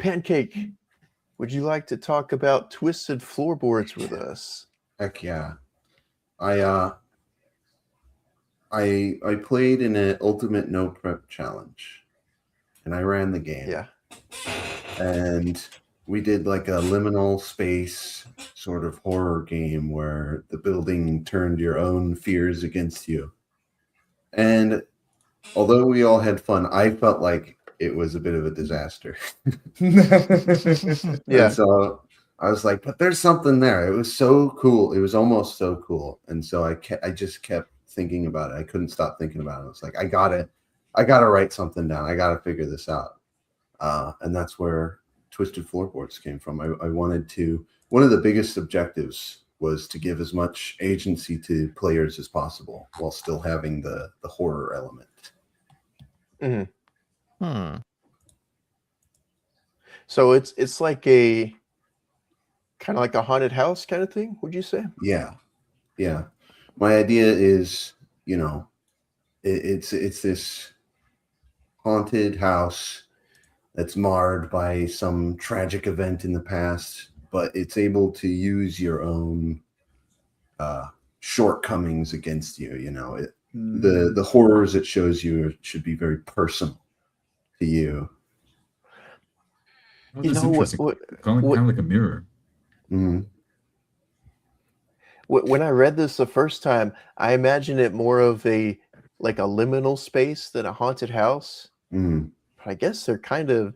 Pancake, would you like to talk about Twisted Floorboards with us? Heck yeah. I played in an ultimate no prep challenge, and I ran the game. Yeah. And we did like a liminal space sort of horror game where the building turned your own fears against you. And although we all had fun, I felt like it was a bit of a disaster. Yeah. And so I was like, but there's something there. It was so cool. It was almost so cool. And so I just kept thinking about it. I couldn't stop thinking about it. I was like, I gotta write something down. I gotta figure this out. And that's where Twisted Floorboards came from. I wanted to, one of the biggest objectives was to give as much agency to players as possible while still having the horror element. Mm-hmm. So it's like a kind of like a haunted house kind of thing, would you say? Yeah. My idea is, it's this haunted house that's marred by some tragic event in the past, but it's able to use your own shortcomings against you. The horrors it shows you should be very personal to you. Oh, that's interesting. Kind of like a mirror. Mm-hmm. When I read this the first time, I imagined it more of a liminal space than a haunted house. Mm-hmm. But I guess they're kind of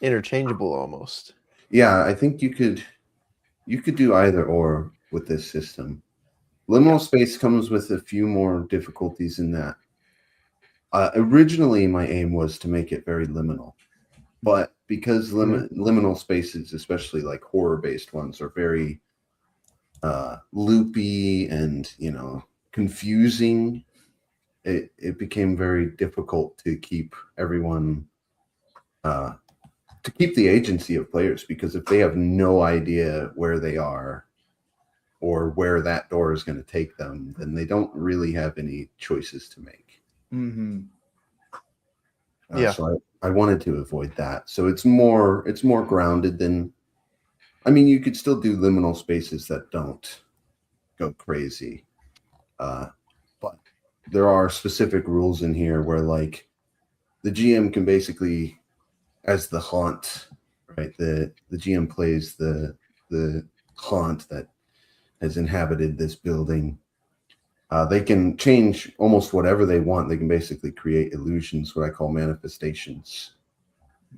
interchangeable almost. Yeah, I think you could do either or with this system. Liminal space comes with a few more difficulties in that. Originally, my aim was to make it very liminal, but because liminal spaces, especially like horror-based ones, are very loopy and confusing, it became very difficult to keep everyone to keep the agency of players, because if they have no idea where they are or where that door is going to take them, then they don't really have any choices to make. Mm-hmm. So I wanted to avoid that. So it's more grounded than, you could still do liminal spaces that don't go crazy. But there are specific rules in here where like the GM can basically, as the haunt, right? The GM plays the haunt that has inhabited this building. They can change almost whatever they want. They can basically create illusions, what I call manifestations.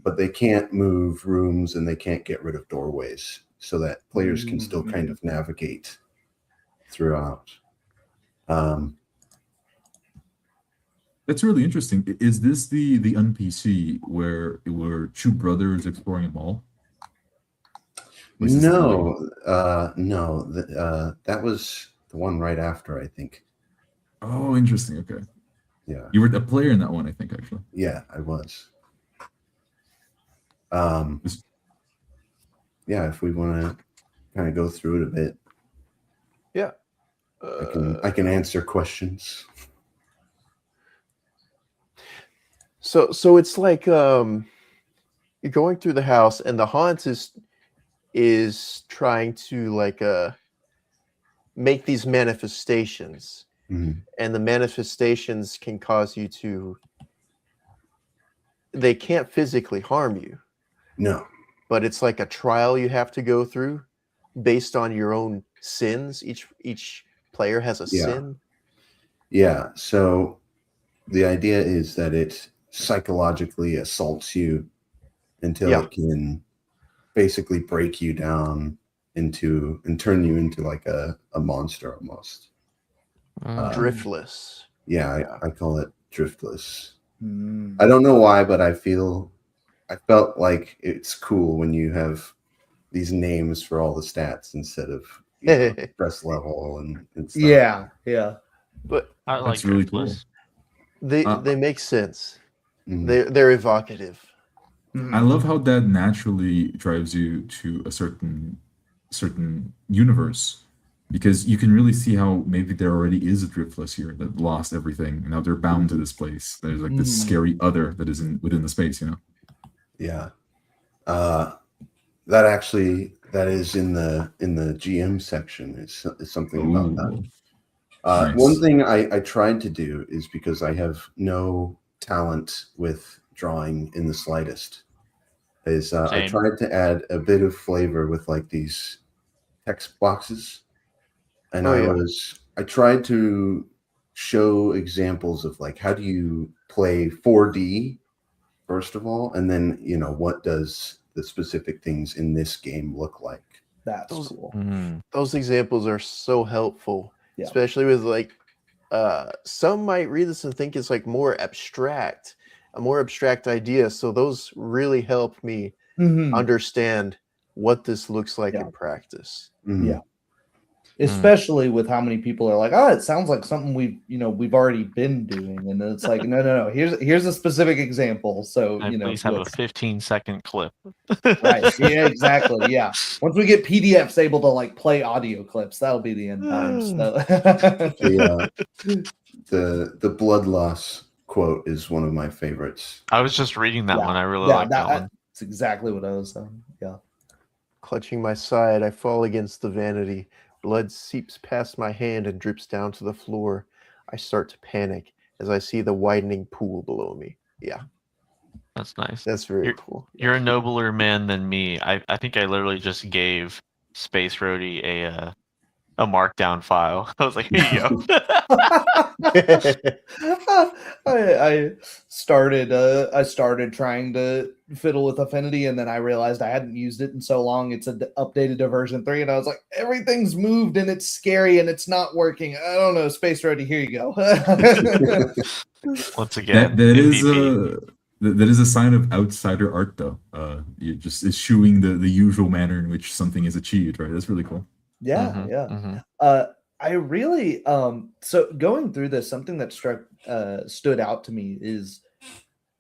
But they can't move rooms and they can't get rid of doorways, so that players can still kind of navigate throughout. That's really interesting. Is this the NPC where we're two brothers exploring a mall? No. That was the one right after, I think. Oh, interesting. Okay. Yeah. You were a player in that one, I think, actually. Yeah, I was. Yeah, if we want to kind of go through it a bit. Yeah. I can answer questions. So it's like you're going through the house and the haunt is trying to make these manifestations. Mm-hmm. And the manifestations can cause you to, they can't physically harm you. No. But it's like a trial you have to go through based on your own sins. Each player has a sin. Yeah. So the idea is that it psychologically assaults you until it can basically break you down and turn you into like a monster almost. Driftless. Yeah, I call it driftless. I don't know why, but I felt like it's cool when you have these names for all the stats instead of stress level and stuff. Yeah. But I like that's really cool. They make sense. Mm-hmm. They're evocative. I love how that naturally drives you to a certain universe, because you can really see how maybe there already is a driftless here that lost everything, and now they're bound to this place. There's like this scary other that is within the space, Yeah. That is in the GM section. It's something about that. Nice. One thing I tried to do is, because I have no talent with drawing in the slightest, is I Same. tried to add a bit of flavor with like these text boxes, and I tried to show examples of like, how do you play 4D first of all, and then what does the specific things in this game look like. That's cool. Those examples are so helpful, Yeah. especially with like some might read this and think it's like a more abstract idea. So those really help me understand what this looks like in practice. Yeah. Especially with how many people are like, oh, it sounds like something we've already been doing, and then it's like, no. Here's a specific example. So please have a 15-second clip. Right. Yeah, exactly. Yeah. Once we get PDFs able to like play audio clips, that'll be the end times. So. The blood loss quote is one of my favorites. I was just reading that one. I really like that one. That's exactly what I was saying. Yeah. Clutching my side, I fall against the vanity. Blood seeps past my hand and drips down to the floor. I start to panic as I see the widening pool below me. Yeah. That's nice. That's very cool. You're a nobler man than me. I think I literally just gave Space Roadie a markdown file. I was like, here you go. I started trying to fiddle with Affinity, and then I realized I hadn't used it in so long. It's updated to version 3, and I was like, everything's moved and it's scary and it's not working. I don't know, Space Roadie, here you go. Once again, that is a sign of outsider art, though. You just eschewing the usual manner in which something is achieved, right? That's really cool. Yeah. I really so going through this, something that stood out to me is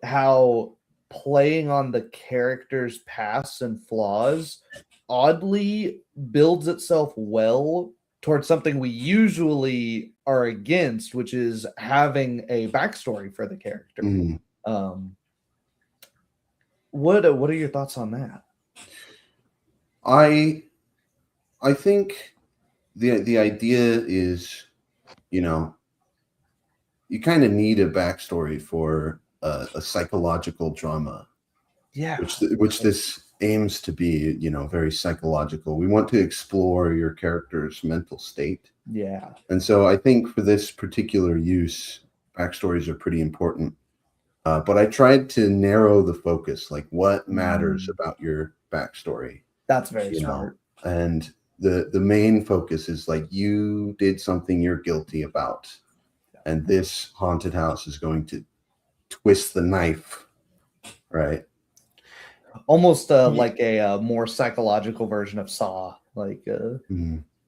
how playing on the character's pasts and flaws oddly builds itself well towards something we usually are against, which is having a backstory for the character. What are your thoughts on that? I think the idea is, you kind of need a backstory for a psychological drama. Yeah. Which this aims to be, very psychological. We want to explore your character's mental state. Yeah. And so I think for this particular use, backstories are pretty important. But I tried to narrow the focus, like what matters about your backstory. That's very smart. And the main focus is like, you did something you're guilty about, and this haunted house is going to twist the knife, right? Almost like a more psychological version of Saw. Like,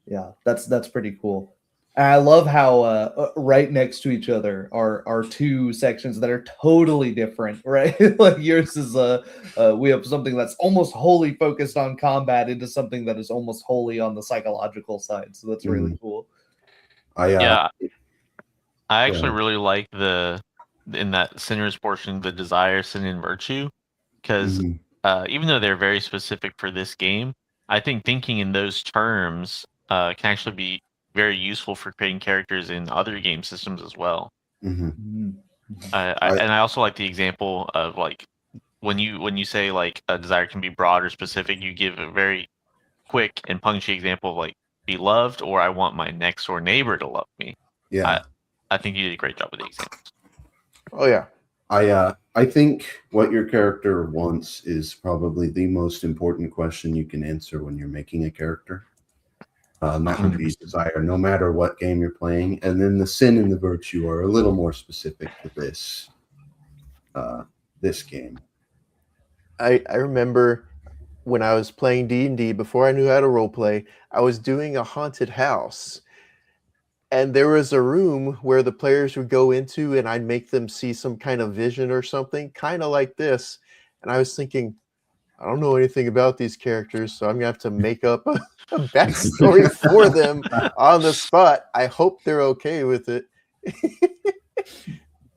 yeah, that's pretty cool. And I love how right next to each other are two sections that are totally different, right? Like yours is we have something that's almost wholly focused on combat into something that is almost wholly on the psychological side. So that's really cool. I actually really like in that sinners portion, the desire, sin, and virtue, because even though they're very specific for this game, I think thinking in those terms can actually be very useful for creating characters in other game systems as well. And I also like the example of like when you say like a desire can be broad or specific, you give a very quick and punchy example of like be loved, or I want my next door neighbor to love me. Yeah, I think you did a great job with the examples. Oh yeah. I think what your character wants is probably the most important question you can answer when you're making a character. That would be desire, no matter what game you're playing. And then the sin and the virtue are a little more specific to this this game. I remember when I was playing D&D, before I knew how to role play, I was doing a haunted house. And there was a room where the players would go into, and I'd make them see some kind of vision or something, kind of like this. And I was thinking, I don't know anything about these characters, so I'm going to have to make up a backstory for them on the spot. I hope they're okay with it.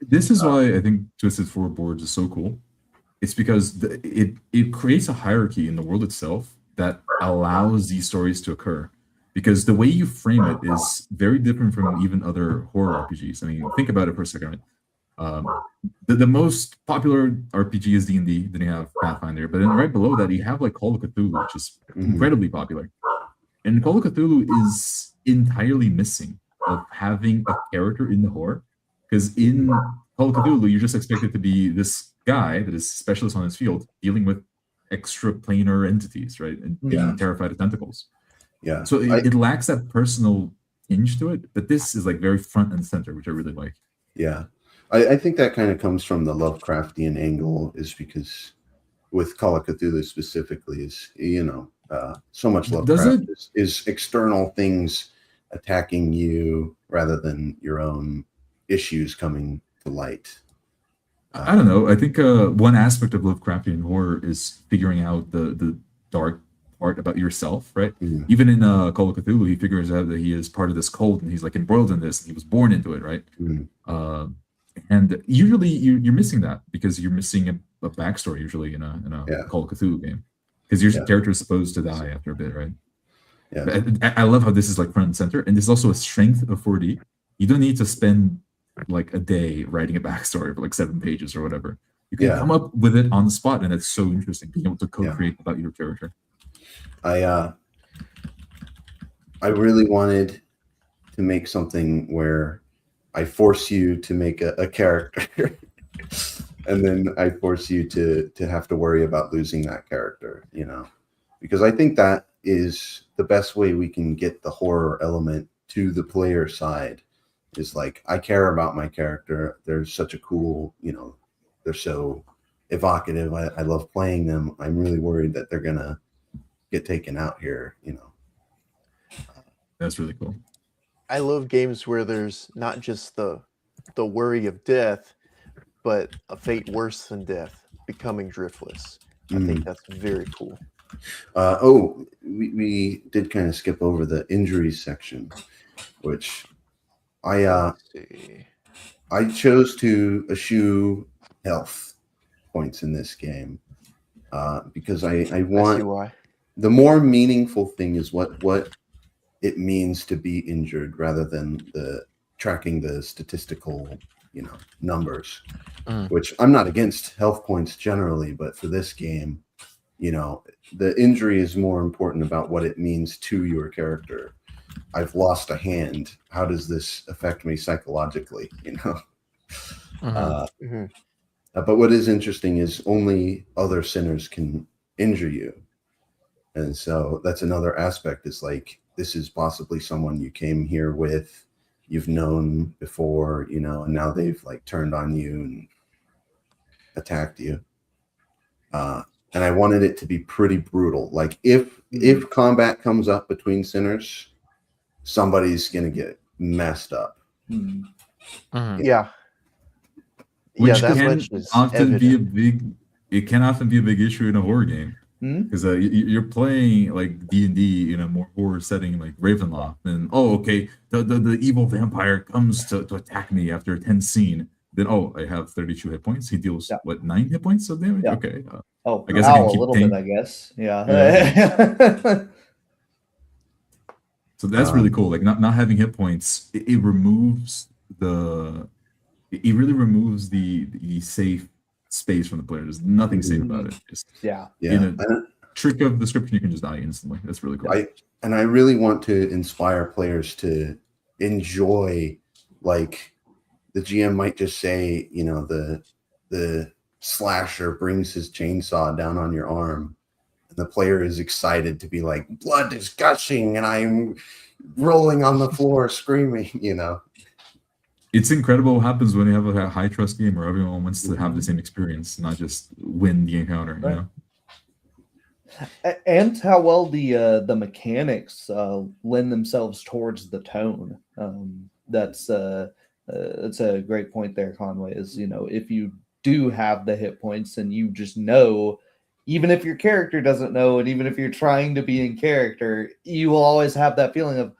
This is why I think Twisted Floorboards is so cool. it's because it creates a hierarchy in the world itself that allows these stories to occur. Because the way you frame it is very different from even other horror RPGs. I mean, think about it for a second. The most popular RPG is D&D. Then you have Pathfinder, but then right below that you have like Call of Cthulhu, which is incredibly popular. And Call of Cthulhu is entirely missing of having a character in the horror, because in Call of Cthulhu you're just expected to be this guy that is specialist on his field dealing with extraplanar entities, right, and being terrified of tentacles. Yeah. So it lacks that personal hinge to it, but this is like very front and center, which I really like. Yeah. I think that kind of comes from the Lovecraftian angle, is because with Call of Cthulhu specifically is, so much Lovecraft is external things attacking you rather than your own issues coming to light. I don't know. I think one aspect of Lovecraftian horror is figuring out the dark part about yourself, right? Even in Call of Cthulhu, he figures out that he is part of this cult and he's like embroiled in this, and he was born into it, right? And usually you're missing that because you're missing a backstory usually in a Call of Cthulhu game, because your character is supposed to die after a bit, right? Yeah. I love how this is like front and center, and this is also a strength of 4D. You don't need to spend like a day writing a backstory for like 7 pages or whatever. You can come up with it on the spot, and it's so interesting being able to co-create about your character. I really wanted to make something where I force you to make a character and then I force you to have to worry about losing that character, because I think that is the best way we can get the horror element to the player side. Is like, I care about my character. They're such a cool, they're so evocative. I love playing them. I'm really worried that they're going to get taken out here, That's really cool. I love games where there's not just the worry of death, but a fate worse than death, becoming driftless. I think that's very cool. We did kind of skip over the injuries section, which I chose to eschew health points in this game because I want the more meaningful thing is what it means to be injured rather than tracking the statistical, numbers, which I'm not against health points generally, but for this game, the injury is more important about what it means to your character. I've lost a hand. How does this affect me psychologically? But what is interesting is only other sinners can injure you. And so that's another aspect. Is like, this is possibly someone you came here with, you've known before, and now they've like turned on you and attacked you. And I wanted it to be pretty brutal. Like if combat comes up between sinners, somebody's going to get messed up. Yeah. Which can often be it can often be a big issue in a horror game. Because you're playing like D&D in a more horror setting like Ravenloft, and the evil vampire comes to attack me after a tense scene. Then I have 32 hit points. He deals 9 hit points of damage. Yeah. Okay. I guess I can keep a little bit. I guess. Yeah. So that's really cool. Like not having hit points, it removes it really removes the safe space from the player. There's nothing safe about it. Just in a trick of the script, you can just die instantly. That's really cool. I really want to inspire players to enjoy, like, the GM might just say, the slasher brings his chainsaw down on your arm, and the player is excited to be like, blood is gushing and I'm rolling on the floor screaming, It's incredible what happens when you have a high trust game where everyone wants to have the same experience, not just win the encounter. Right. And how well the mechanics lend themselves towards the tone. That's a great point there, Conway. Is if you do have the hit points and you just know, even if your character doesn't know, and even if you're trying to be in character, you will always have that feeling of,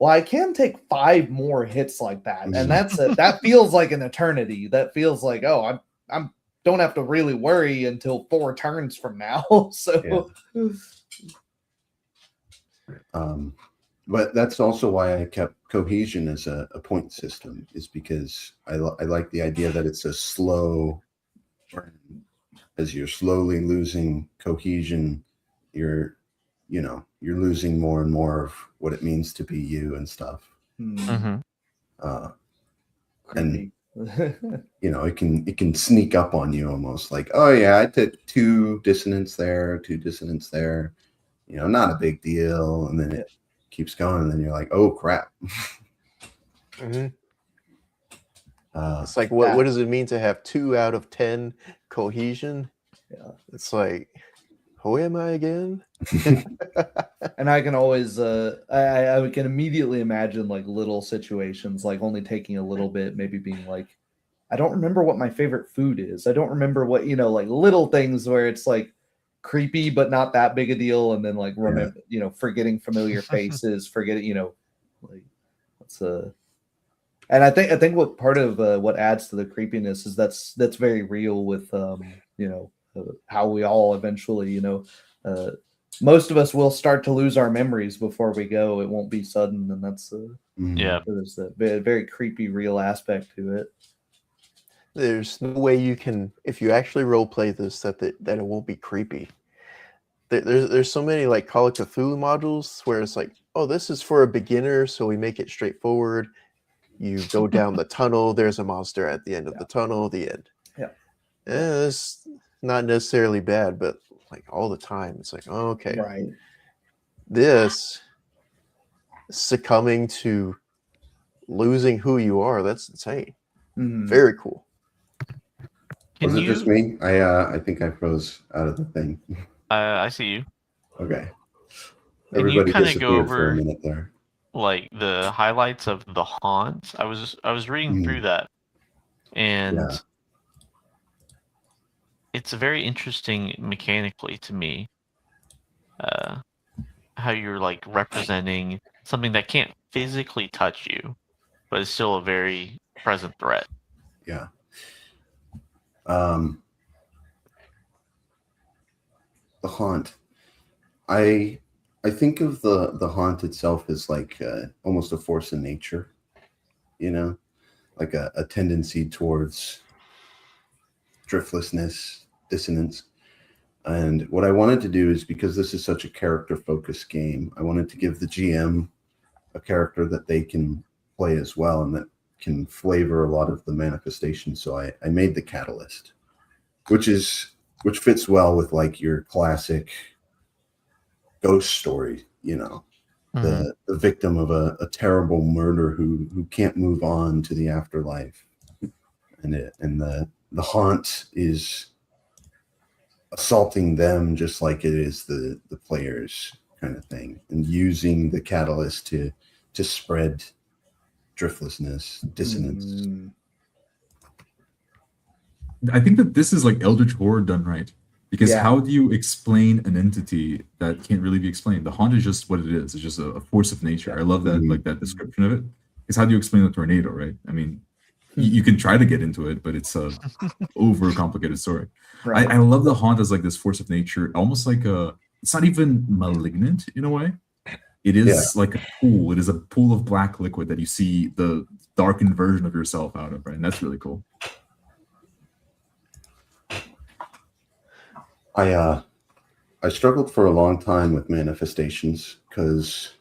well, I can take 5 more hits like that, and that feels like an eternity. That feels like, I'm don't have to really worry until 4 turns from now. So, but that's also why I kept cohesion as a point system, is because I like the idea that it's a slow burn. As you're slowly losing cohesion, you're losing more and more of what it means to be you and stuff. Mm-hmm. And it can sneak up on you almost like, oh yeah, I took 2 dissonance there, 2 dissonance there, not a big deal, and then it keeps going, and then you're like, oh crap. Mm-hmm. It's like, what does it mean to have 2 out of 10 cohesion? Yeah, it's like, who am I again? And I can always I can immediately imagine like little situations, like only taking a little bit, maybe being like, I don't remember what my favorite food is. I don't remember what, like little things where it's like creepy but not that big a deal, and then like remember, forgetting familiar faces, forgetting, like what's and I think what part of what adds to the creepiness is that's very real with how we all eventually, most of us will start to lose our memories before we go. It won't be sudden, and that's there's a very creepy real aspect to it. There's no way you can, if you actually role play this, that it won't be creepy. There's so many like Call of Cthulhu modules where it's like, oh, this is for a beginner, so we make it straightforward. You go down the tunnel, there's a monster at the end of the tunnel, the end. Yeah. It's not necessarily bad, but like all the time, it's like, oh, okay. Right. This succumbing to losing who you are, that's insane. Mm-hmm. Very cool. Was it just me? I think I froze out of the thing. I see you. Okay. Everybody disappeared for a minute there. Like the highlights of the haunt. I was reading through that, and it's very interesting mechanically to me. How you're like representing something that can't physically touch you, but is still a very present threat. Yeah. The haunt. I think of the haunt itself as like almost a force in nature, like a tendency towards driftlessness, dissonance. And what I wanted to do is, because this is such a character-focused game, I wanted to give the GM a character that they can play as well, and that can flavor a lot of the manifestations. So I made the Catalyst, which fits well with like your classic ghost story, the victim of a terrible murder who can't move on to the afterlife, and the haunt is assaulting them just like it is the players, kind of thing, and using the Catalyst to spread driftlessness, dissonance. I think that this is like Eldritch Horror done right. Because how do you explain an entity that can't really be explained? The haunt is just what it is. It's just a force of nature. I love that, like that description of it. Because how do you explain a tornado, right? I mean, you can try to get into it, but it's a over-complicated story. Right. I love the haunt as like this force of nature, almost like it's not even malignant in a way. It is like a pool. It is a pool of black liquid that you see the darkened version of yourself out of, right? And that's really cool. I struggled for a long time with manifestations because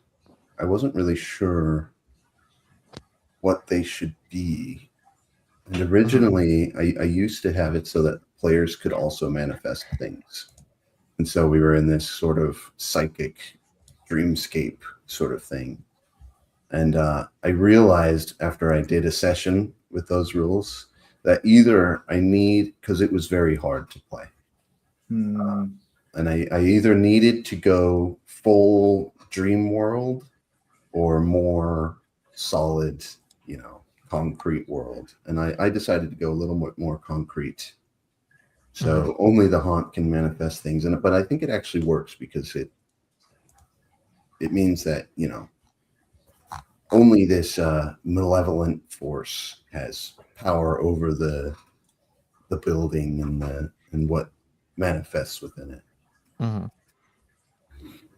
I wasn't really sure what they should be. And originally, I used to have it so that players could also manifest things. And so we were in this sort of psychic dreamscape sort of thing. And I realized after I did a session with those rules that either because it was very hard to play. And I either needed to go full dream world or more solid, concrete world. And I decided to go a little bit more concrete. So only the haunt can manifest things. But I think it actually works because it means that, only this malevolent force has power over the the building and what manifests within it. Mm-hmm.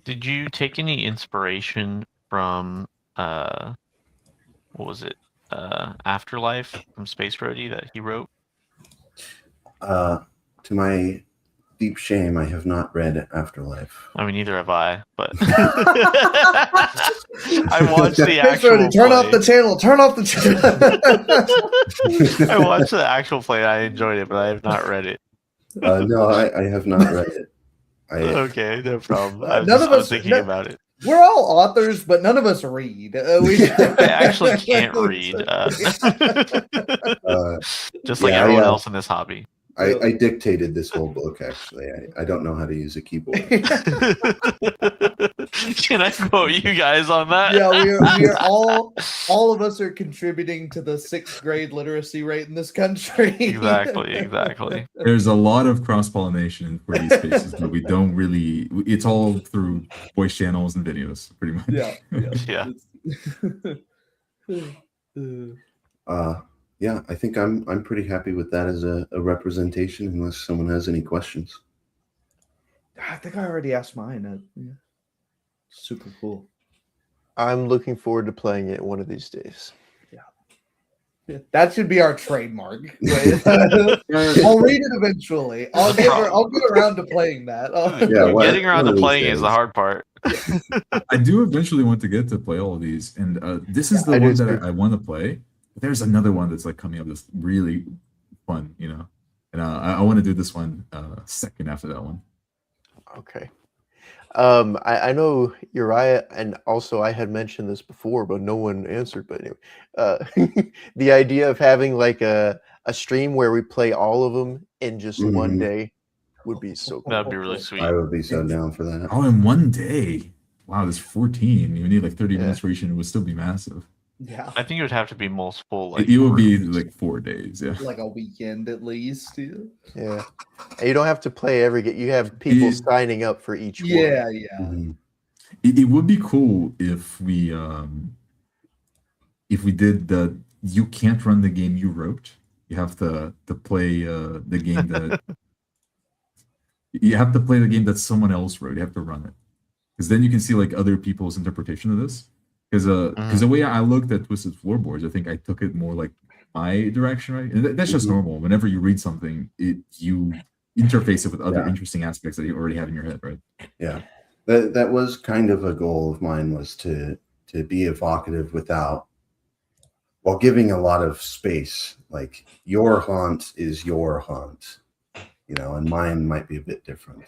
Did you take any inspiration from what was it? Afterlife from Space Roadie that he wrote? To my deep shame, I have not read Afterlife. I mean, neither have I, but I watched the actual Turn play. off the channel. Turn off the channel. I watched the actual play. I enjoyed it, but I have not read it. No, I have not read it. Okay, no problem. I None of was us thinking about it. We're all authors, but none of us read. We I actually can't read. Just like everyone else in this hobby. I dictated this whole book, actually. I don't know how to use a keyboard. Can I quote you guys on that? Yeah, we are all of us are contributing to the 6th grade literacy rate in this country. Exactly. There's a lot of cross-pollination for these spaces, but we don't really, it's all through voice channels and videos, pretty much. Yeah, I think I'm pretty happy with that as a representation, unless someone has any questions. I think I already asked mine. Super cool. I'm looking forward to playing it one of these days. Yeah. That should be our trademark. I'll read it eventually. I'll get around to playing that. Getting around to playing is the hard part. I do eventually want to get to play all of these, and this is the one that I want to play. There's another one that's like coming up that's really fun, you know, and I want to do this one second after that one. Okay. I know Uriah, and also I had mentioned this before, but no one answered. But anyway, the idea of having like a stream where we play all of them in just one day would be so cool. That'd be really sweet. I would be so down for that. Oh, in one day. Wow, there's 14. You need like 30 minutes for each, and it would still be massive. Yeah, I think it would have to be multiple. Like, it would be like 4 days. Yeah, like a weekend at least. Yeah, and you don't have to play every game. You have people signing up for each one. Yeah. It would be cool if we did the you can't run the game you wrote. You have to play the game that you have to play the game that someone else wrote. You have to run it, because then you can see like other people's interpretation of this. Because the way I looked at Twisted Floorboards, I think I took it more like my direction, right? And that's just normal. Whenever you read something, you interface it with other interesting aspects that you already have in your head, right? Yeah, that was kind of a goal of mine, was to be evocative while giving a lot of space. Like, your haunt is your haunt, you know, and mine might be a bit different.